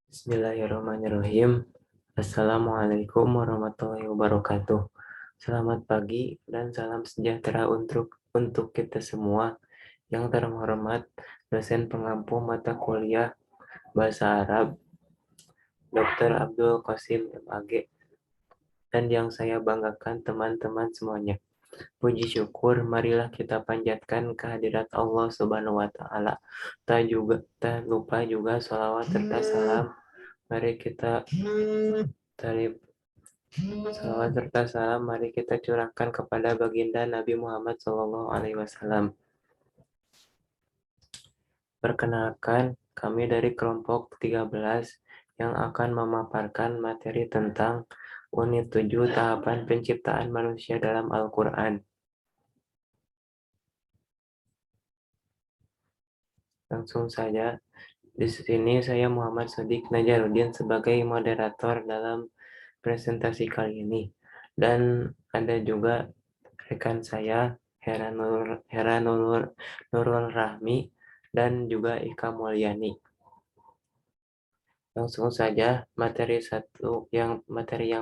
Bismillahirrahmanirrahim. Assalamualaikum warahmatullahi wabarakatuh. Selamat pagi dan salam sejahtera untuk kita semua. Yang terhormat, dosen pengampu mata kuliah Bahasa Arab, Dr. Abdul Qasim MAG, dan yang saya banggakan teman-teman semuanya. Puji syukur, marilah kita panjatkan kehadirat Allah Subhanahu wa Ta'ala. Tak lupa juga sholawat serta salam. Mari kita salawat serta salam mari kita curahkan kepada baginda Nabi Muhammad SAW. Perkenalkan, kami dari kelompok 13 yang akan memaparkan materi tentang Unit 7 Tahapan Penciptaan Manusia dalam Al-Quran. Langsung saja, di sini saya Muhammad Sodik Najaruddin sebagai moderator dalam presentasi kali ini. Dan ada juga rekan saya Nurul Rahmi dan juga Ika Mulyani. Langsung saja materi yang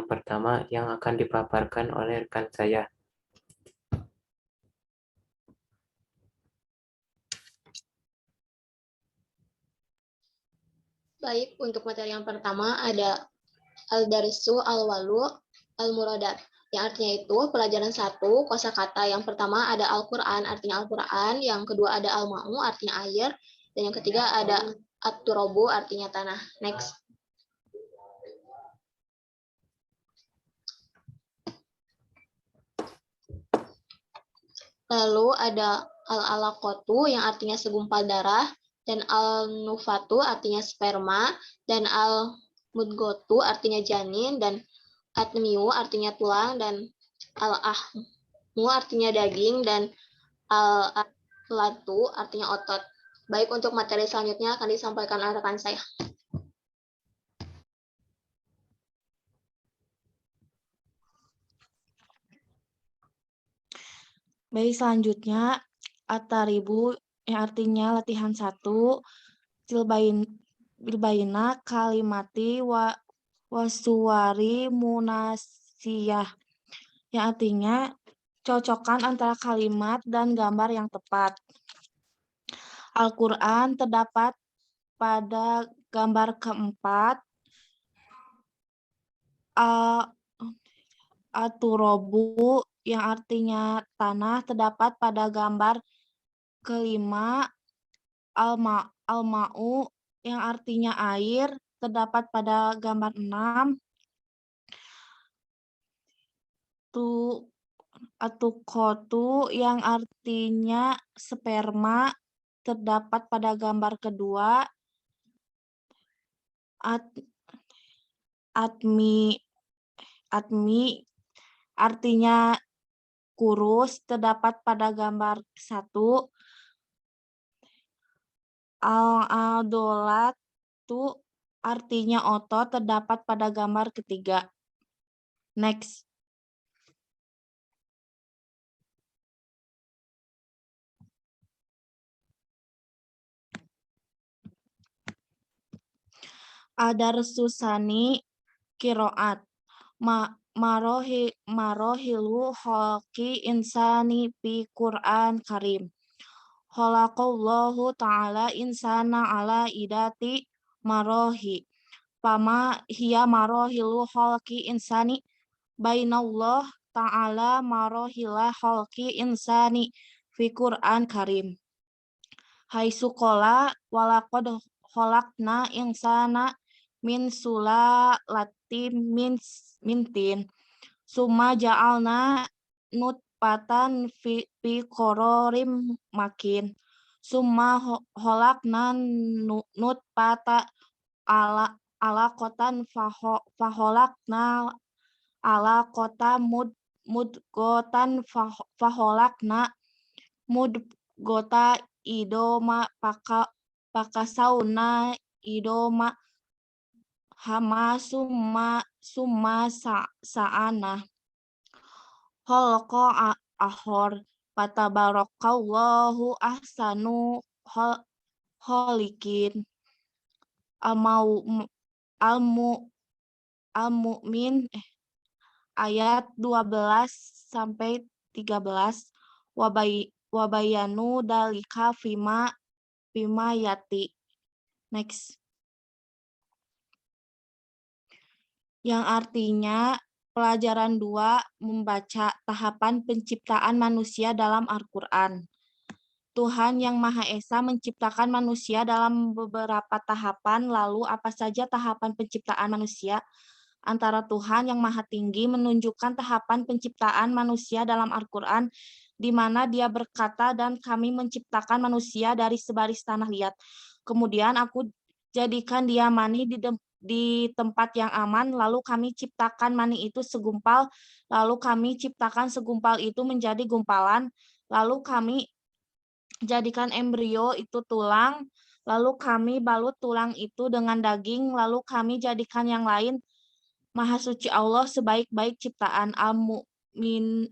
pertama yang akan dipaparkan oleh rekan saya. Baik, untuk materi yang pertama ada Al-Darisu, Al-Walu, Al-Muradat. Yang artinya itu pelajaran 1, kosakata. Yang pertama ada Al-Quran, artinya Al-Quran. Yang kedua ada Al-Ma'u, artinya air. Dan yang ketiga ada At-Turabu, artinya tanah. Next. Lalu ada Al-Alaqatu, yang artinya segumpal darah. Dan Al-Nufatu, artinya sperma. Dan Al-Mudgotu, artinya janin. Dan Atmiu, artinya tulang. Dan Al-Ahmu, artinya daging. Dan Al-Latu, artinya otot. Baik, untuk materi selanjutnya akan disampaikan oleh rekan saya. Baik, selanjutnya At-Taribu yang artinya latihan 1, Bilbaina kalimati wasuwari munasiyah yang artinya cocokkan antara kalimat dan gambar yang tepat. Al-Quran terdapat pada gambar keempat. At-Turabu yang artinya tanah terdapat pada gambar kelima. Al-Ma'u yang artinya air terdapat pada gambar 6. Atukotu yang artinya sperma terdapat pada gambar kedua. Atmi artinya kurus terdapat pada gambar 1. Al-Adolatu artinya otot terdapat pada gambar ketiga. Next. Ad-Darsusani Qiraat. Marohilu khalqi insani fi Qur'an Karim. Khalaqallahu ta'ala insana ala idati marohi. Pama hiya marohilu khalqi insani bainallah ta'ala marohila khalqi insani fi Qur'an Karim. Hai sukola walaqad khalaqna insana min sulalatin mintin summa ja'alna nutfatan fi qararim makin summa khalaqna nutfata alaqatan faholakna alaqata mudgotan faholakna mudgota idoma pakasauna idoma hama summa sa'ana holqa ahor patabarakallahu ahsanu kholikin. Al-Mu'min ayat 12 sampai 13 wabayanu dalika fima yati. Next. Yang artinya pelajaran 2 membaca tahapan penciptaan manusia dalam Al-Quran. Tuhan Yang Maha Esa menciptakan manusia dalam beberapa tahapan, lalu apa saja tahapan penciptaan manusia? Antara Tuhan Yang Maha Tinggi menunjukkan tahapan penciptaan manusia dalam Al-Quran, di mana Dia berkata, dan kami menciptakan manusia dari sebaris tanah liat. Kemudian aku jadikan dia mani di tempat yang aman, lalu kami ciptakan mani itu segumpal, lalu kami ciptakan segumpal itu menjadi gumpalan, lalu kami jadikan embrio itu tulang, lalu kami balut tulang itu dengan daging, lalu kami jadikan yang lain. Maha suci Allah sebaik-baik ciptaan. Al-Mu'min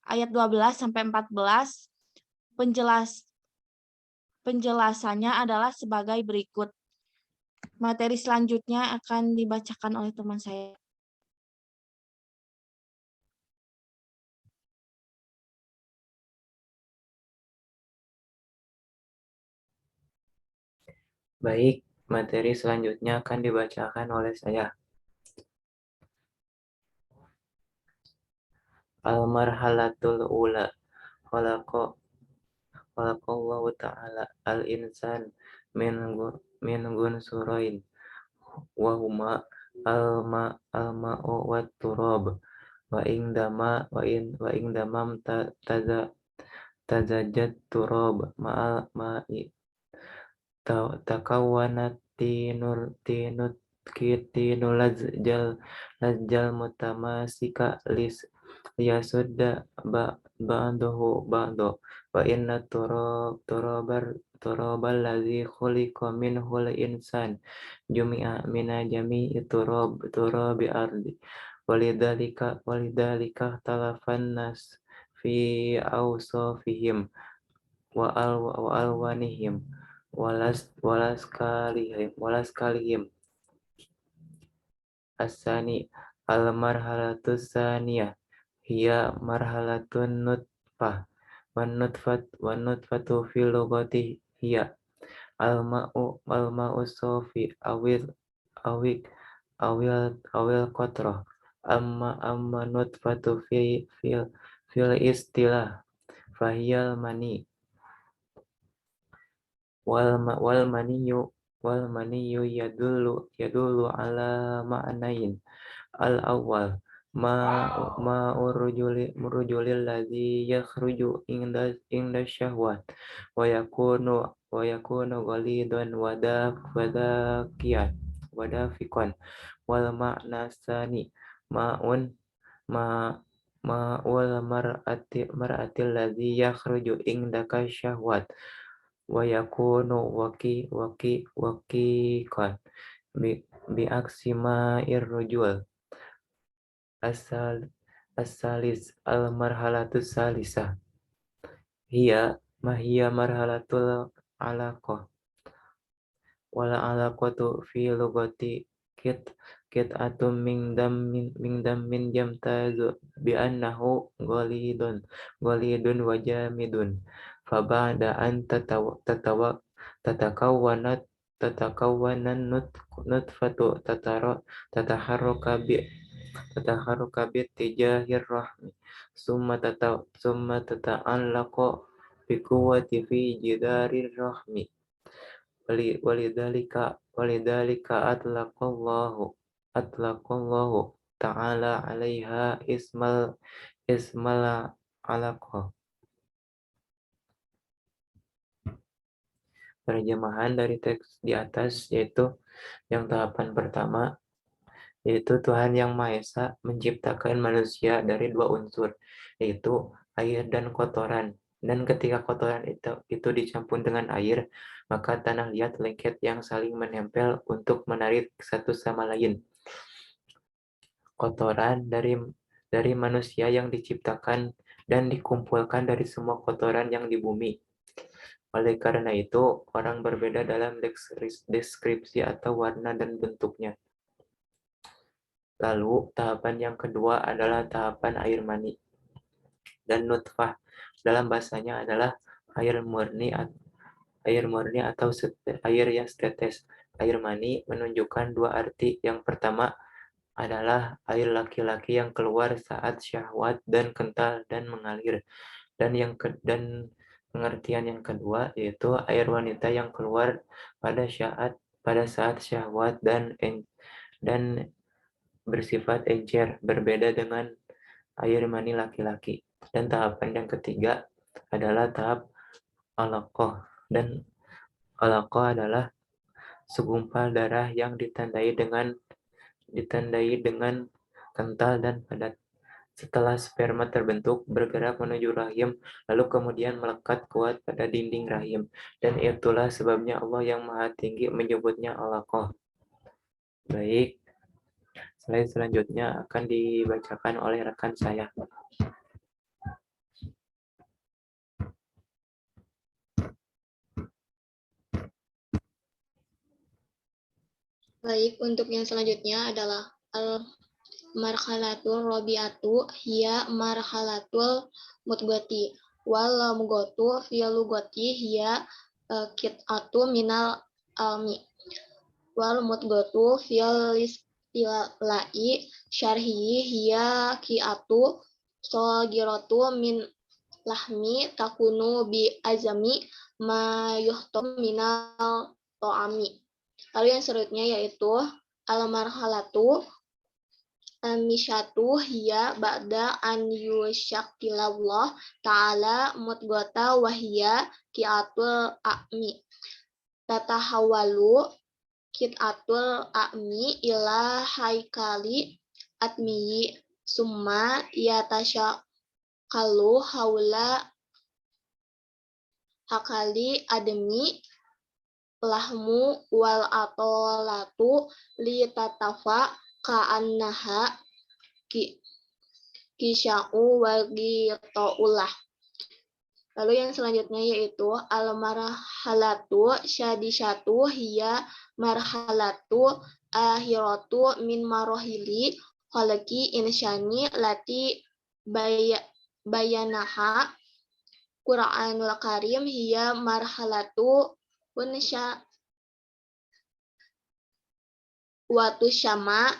ayat 12 sampai 14. Penjelasannya adalah sebagai berikut. Materi selanjutnya akan dibacakan oleh teman saya. Baik, materi selanjutnya akan dibacakan oleh saya. Al-marhalatul ula khalaqallahu ta'ala al-insan min gunsurain wa huma al-ma'u wat turab wa in damam tazajjat turab ma'i takawwanat tinul lajjal mutamasika liyasudda ba'dahu ba'da wa inna turabal ladzi khuliqa minhul insan jumi'a mina jami'i turabi ardi walidhalika talafan nas fi awsafihim wa alwanihim walaskalihim asani al-marhalatus saniyah hiya marhalatun nutfah wan nutfatu fil lughati hiya al-ma'u sofi awil qatrah amma nutfatu fil istilah fahiyal mani wal maniyu yadullu ala ma'nain al awal ma urujulil ladzi yakhruju inda syahwat wa yakunu ghalidan wadafiqan wal ma'na sani ma'ul mar'atil ladzi yakhruju indaka syahwat wa yakunu waqiqan bi aksima irrujul asalis al marhalatus salisah hiya marhalatul alaqah wala alaqatu fi lugati atum min min yamtazu bi annahu ghalidun wa jamidun fa ba'da an tatakawwanan nutfatu tataharruka bi tijahir rahmi summa tata'allaqu bi quwwati fi jidarir rahmi walidhalika atlaqallahu ta'ala 'alaiha ismal alaqah. Terjemahan dari teks di atas yaitu yang tahapan pertama yaitu Tuhan Yang Maha Esa menciptakan manusia dari dua unsur yaitu air dan kotoran. Dan ketika kotoran itu dicampur dengan air, maka tanah liat lengket yang saling menempel untuk menarik satu sama lain. Kotoran dari manusia yang diciptakan dan dikumpulkan dari semua kotoran yang di bumi. Oleh karena itu, orang berbeda dalam deskripsi atau warna dan bentuknya. Lalu, tahapan yang kedua adalah tahapan air mani dan nutfah. Dalam bahasanya adalah air murni atau air yang setetes. Air mani menunjukkan dua arti. Yang pertama adalah air laki-laki yang keluar saat syahwat dan kental dan mengalir. Dan pengertian yang kedua yaitu air wanita yang keluar pada saat syahwat dan bersifat encer, berbeda dengan air mani laki-laki. Dan tahapan yang ketiga adalah tahap alaqah. Dan alaqah adalah segumpal darah yang ditandai dengan kental dan padat. Setelah sperma terbentuk, bergerak menuju rahim, lalu kemudian melekat kuat pada dinding rahim. Dan itulah sebabnya Allah yang Maha Tinggi menyebutnya alaqah. Baik, slide selanjutnya akan dibacakan oleh rekan saya. Baik, untuk yang selanjutnya adalah marhalatul robiatu hiya marhalatul mutgoti wal mugatu fil lugati hiya kit'atu minal almi wal mutgatu fil istilai syarhi hiya ki'atu sogiratu min lahmi takunu bi azami ma yuhtam minal to'ami. Lalu yang selanjutnya yaitu al-marhalatu misyatu hiya ba'da an yusyakilallah ta'ala mudgota wahiyya ki'atul a'mi. Tatahawalu ki'atul a'mi ila haikali atmiyi summa yatasyakallu haula hakali ademi lahmu wal atolatu li tatafa ka'annaha kisya'u wa gita'ullah. Lalu yang selanjutnya yaitu al-marhalatu syadisyatu hiya marhalatu akhiratu min marohili khalaqi insyani lati bayanaha Qur'anul Karim hiya marhalatu unsya watu syama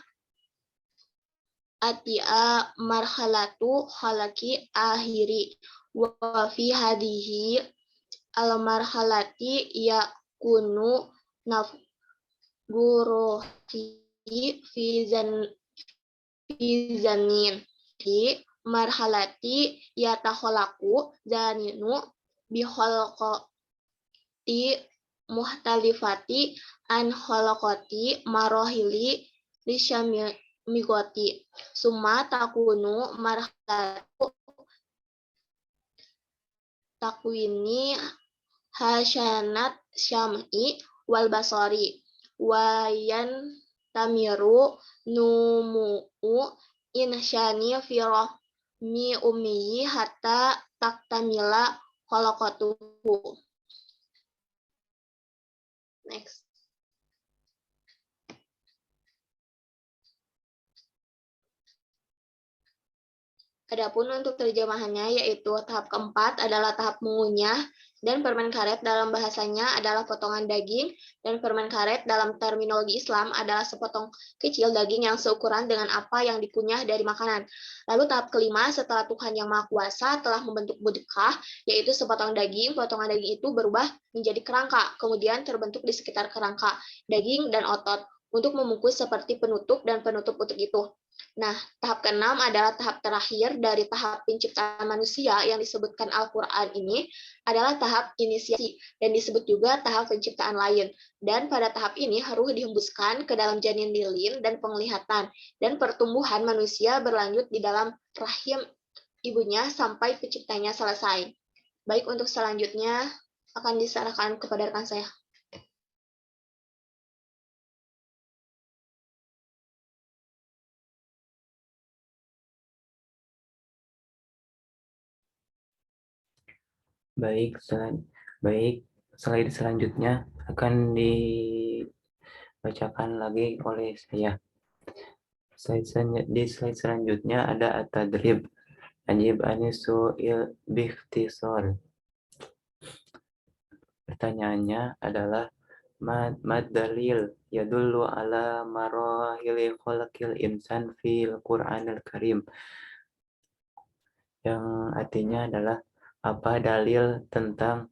atia marhalatu khalaki akhiri wa fi hadihi al marhalati yakunu nafguruhi fi zanin di marhalati yatakholaqu zaninu biholqati muhtalifati an kholaqati marohili lisyamigoti summa takunu marhalatu takwini hasyanat syam'i wal basari wayan tamiru numu'u insyani firahmi ummiyi hatta taktamila kholaqatuhu. Next. Adapun untuk terjemahannya yaitu tahap keempat adalah tahap mengunyah dan permen karet dalam bahasanya adalah potongan daging dan permen karet dalam terminologi Islam adalah sepotong kecil daging yang seukuran dengan apa yang dikunyah dari makanan. Lalu tahap kelima setelah Tuhan Yang Maha Kuasa telah membentuk budekah yaitu sepotong daging, potongan daging itu berubah menjadi kerangka, kemudian terbentuk di sekitar kerangka daging dan otot untuk membungkus seperti penutup dan penutup untuk itu. Nah, tahap keenam adalah tahap terakhir dari tahap penciptaan manusia yang disebutkan Al-Quran ini adalah tahap inisiasi dan disebut juga tahap penciptaan lain. Dan pada tahap ini ruh dihembuskan ke dalam janin lilin dan penglihatan dan pertumbuhan manusia berlanjut di dalam rahim ibunya sampai penciptanya selesai. Baik, untuk selanjutnya akan diserahkan kepada rekan saya. Baik, Baik, slide selanjutnya akan dibacakan lagi oleh saya. Di slide selanjutnya ada at-tadrib. Ajib anisu'il bikhtisar. Pertanyaannya adalah mad dalil yadullu ala marahili khalqil insan fil Qur'anil Karim. Yang artinya adalah apa dalil tentang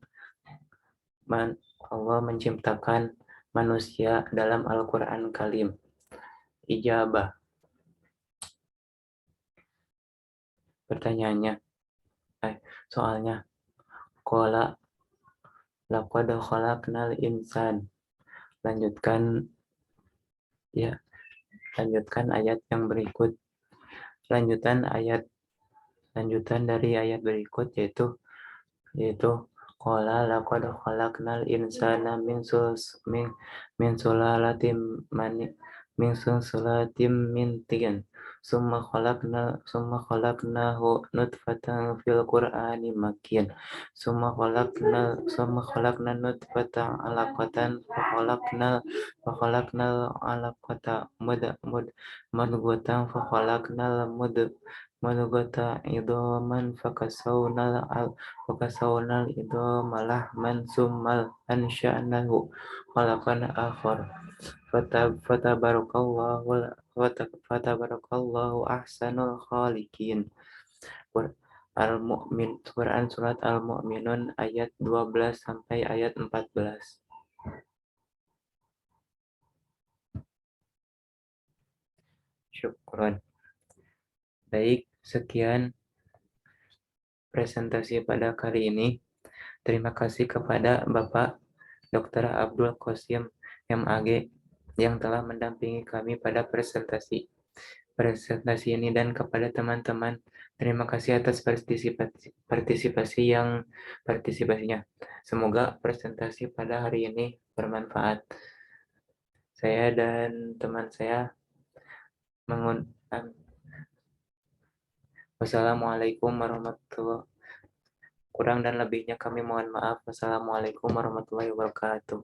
Allah menciptakan manusia dalam Al-Quran Karim. Ijabah. Pertanyaannya, soalnya, qala laqad khalaqnal insan. Lanjutkan ayat yang berikut. Lanjutan dari ayat berikut yaitu qala laqad khalaqnal insana min sulalatin min tin. Summa khalaqnahu nutfatan fil Qur'ani makin. Summa khalaqna nutfatan alaqatan fa khalaqnal alaqata mudghatan fa khalaqnal mudghata idhaman fakasawnal idhama lahman summal ansha'nahu khalaqan akhar. Fatabarakallahu ahsanul khaliqin. Quran surat Al-Mu'minun ayat 12 sampai ayat 14. Syukron. Baik, sekian presentasi pada kali ini. Terima kasih kepada Bapak Dr. Abdul Qasim MAG yang telah mendampingi kami pada presentasi ini, dan kepada teman-teman terima kasih atas partisipasinya. Semoga presentasi pada hari ini bermanfaat. Saya dan teman saya mengundang. Wassalamualaikum warahmatullahi wabarakatuh. Kurang dan lebihnya kami mohon maaf. Wassalamualaikum warahmatullahi wabarakatuh.